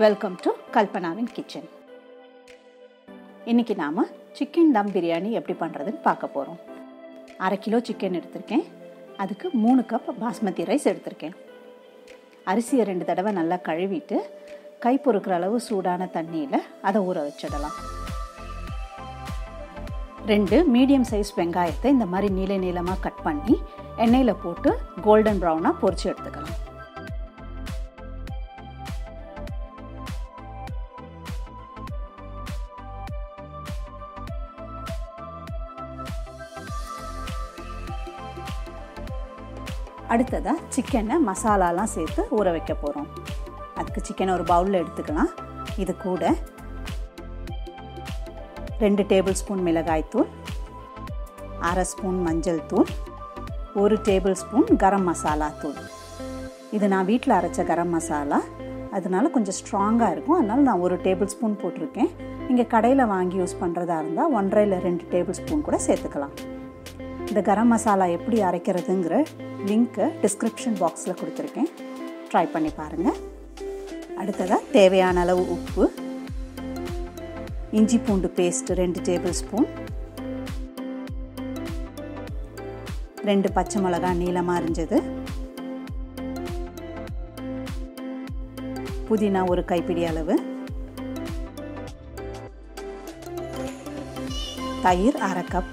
Welcome to கல்பனாவின் kitchen. இன்றைக்கி நாம் chicken தம் பிரியாணி எப்படி பண்ணுறதுன்னு பார்க்க போகிறோம். 1/2 கிலோ சிக்கன் எடுத்திருக்கேன். அதுக்கு 3 கப் பாஸ்மதி ரைஸ் எடுத்திருக்கேன். அரிசியை 2 தடவை நல்லா கழுவிட்டு கை பொறுக்கிற அளவு சூடான தண்ணியில் அதை ஊற வச்சிடலாம். 2 மீடியம் சைஸ் வெங்காயத்தை இந்த மாதிரி நீளமாக கட் பண்ணி எண்ணெயில் போட்டு கோல்டன் ப்ரௌனாக பொரிச்சு எடுத்துக்கலாம். அடுத்ததாக சிக்கனை மசாலாலாம் சேர்த்து ஊற வைக்க போகிறோம். அதுக்கு சிக்கனை ஒரு பவுலில் எடுத்துக்கலாம். இது கூட 2 டேபிள் ஸ்பூன் மிளகாய்த்தூள், 1/2 ஸ்பூன் மஞ்சள் தூள், 1 டேபிள் ஸ்பூன் கரம் மசாலா தூள். இது நான் வீட்டில் அரைச்ச கரம் மசாலா, அதனால கொஞ்சம் ஸ்ட்ராங்காக இருக்கும். அதனால் நான் 1 டேபிள் ஸ்பூன் போட்டிருக்கேன். நீங்கள் கடையில் வாங்கி யூஸ் பண்ணுறதா இருந்தால் 1.5 இல்லை 2 டேபிள் ஸ்பூன் கூட சேர்த்துக்கலாம். இந்த கரம் மசாலா எப்படி அரைக்கிறதுங்கிற லிங்க்கை டிஸ்கிரிப்ஷன் பாக்ஸில் கொடுத்துருக்கேன். ட்ரை பண்ணி பாருங்கள். அடுத்ததாக தேவையான அளவு உப்பு, இஞ்சி பூண்டு பேஸ்ட் 2 டேபிள் ஸ்பூன், 2 பச்சை மிளகாய் நீளமாக அரிஞ்சது, புதினா 1 கைப்பிடி அளவு, தயிர் 1/2 cup,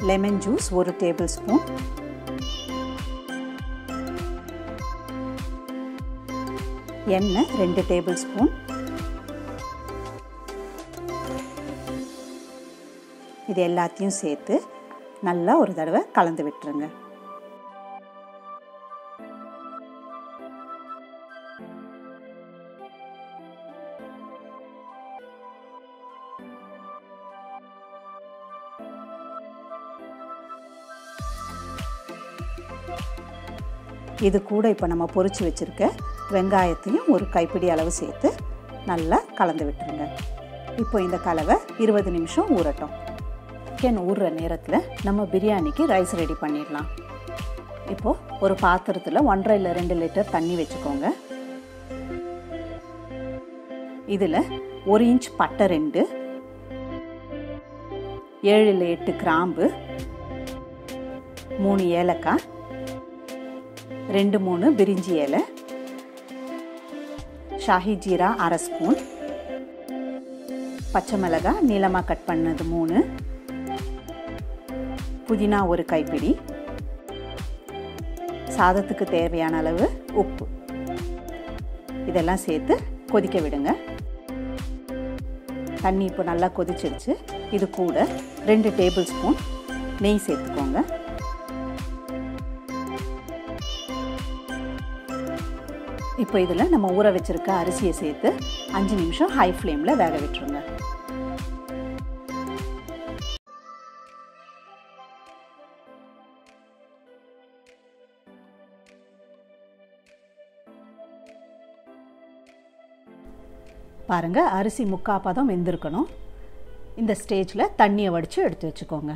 lemon juice 1 table spoon, எண்ணெய் 2 டேபிள் ஸ்பூன். இது எல்லாத்தையும் சேர்த்து நல்லா ஒரு தடவை கலந்து விட்டுருங்க. இது கூட இப்போ நம்ம பொரிச்சு வச்சுருக்க வெங்காயத்தையும் 1 கைப்பிடி அளவு சேர்த்து நல்லா கலந்து விட்டுருங்க. இப்போ இந்த கலவை 20 நிமிஷம் ஊறட்டும். சிக்கன் ஊறுற நேரத்தில் நம்ம பிரியாணிக்கு ரைஸ் ரெடி பண்ணிடலாம். இப்போது ஒரு பாத்திரத்தில் 1.5 இல்லை 2 லிட்டர் தண்ணி வச்சுக்கோங்க. இதில் 1 இன்ச் பட்டை 2, 7 இல்லை 8 கிராம்பு, 3 ஏலக்காய், 2-3 பிரிஞ்சி இலை, ஷாஹி ஜீரா 1/2 ஸ்பூன், பச்சை மிளகாய் நீளமாக கட் பண்ணது 3, புதினா 1 கைப்பிடி, சாதத்துக்கு தேவையான அளவு உப்பு. இதெல்லாம் சேர்த்து கொதிக்க விடுங்க. தண்ணி இப்போ நல்லா கொதிச்சிருச்சு. இது கூட 2 டேபிள் ஸ்பூன் நெய் சேர்த்துக்கோங்க. இப்போ இதில் நம்ம ஊற வச்சிருக்க அரிசியை சேர்த்து 5 நிமிஷம் ஹை ஃப்ளேமில் வேக விட்டுருங்க. பாருங்க, அரிசி 3/4 பதம் வெந்திருக்கணும். இந்த ஸ்டேஜில் தண்ணியை வடித்து எடுத்து வச்சுக்கோங்க.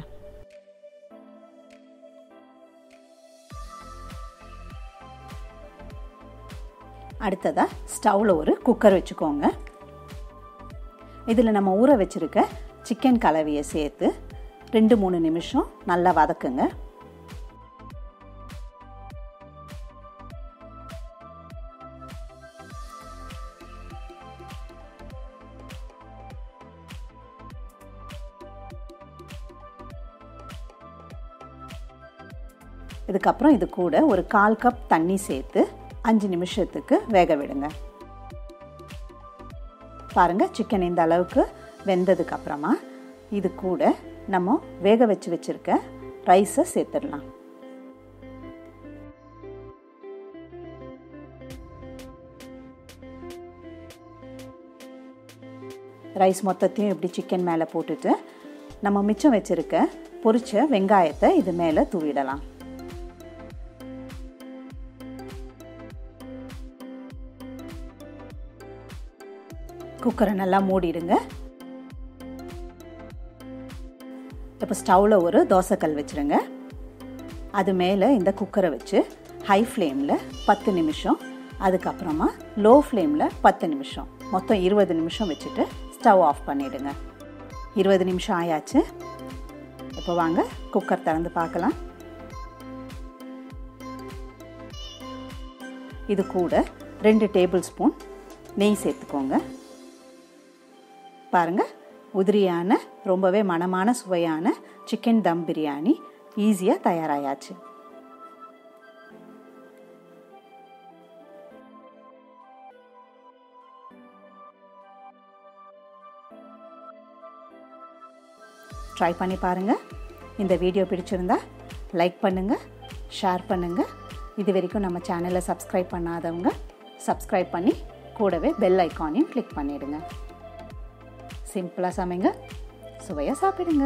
அடுத்ததாக ஸ்டவ்வில் ஒரு குக்கர் வச்சுக்கோங்க. இதில் நம்ம ஊற வச்சுருக்க சிக்கன் கலவையை சேர்த்து 2-3 நிமிஷம் நல்லா வதக்குங்க. இதுக்கப்புறம் இது கூட ஒரு 1/4 கப் தண்ணி சேர்த்து 5 நிமிஷத்துக்கு வேக விடுங்க. பாருங்கள், சிக்கன் இந்த அளவுக்கு வெந்ததுக்கு அப்புறமா இது கூட நம்ம வேக வச்சிருக்க ரைஸை சேர்த்துடலாம். ரைஸ் மொத்தத்தையும் இப்படி சிக்கன் மேலே போட்டுட்டு நம்ம மிச்சம் வச்சிருக்க பொரிச்ச வெங்காயத்தை இது மேலே தூவிடலாம். குக்கரை நல்லா மூடிடுங்க. இப்போ ஸ்டவ்வில் ஒரு தோசைக்கல் வச்சுருங்க. அது மேலே இந்த குக்கரை வச்சு ஹை ஃப்ளேமில் 10 நிமிஷம், அதுக்கப்புறமா லோ ஃப்ளேமில் 10 நிமிஷம், மொத்தம் 20 நிமிஷம் வச்சுட்டு ஸ்டவ் ஆஃப் பண்ணிவிடுங்க. 20 நிமிஷம் ஆயாச்சு. இப்போ வாங்க குக்கர் திறந்து பார்க்கலாம். இது கூட 2 டேபிள் ஸ்பூன் நெய் சேர்த்துக்கோங்க. பாருங்கள், உதிரியான ரொம்பவே மணமான சுவையான சிக்கன் தம் பிரியாணி ஈஸியாக தயாராயாச்சு. ட்ரை பண்ணி பாருங்கள். இந்த வீடியோ பிடிச்சிருந்தா லைக் பண்ணுங்கள், ஷேர் பண்ணுங்கள். இது வரைக்கும் நம்ம சேனலை சப்ஸ்கிரைப் பண்ணாதவங்க சப்ஸ்கிரைப் பண்ணி கூடவே பெல் ஐக்கானையும் கிளிக் பண்ணிவிடுங்க. சிம்பிளாக சமைங்க, சுவையாக சாப்பிடுங்க.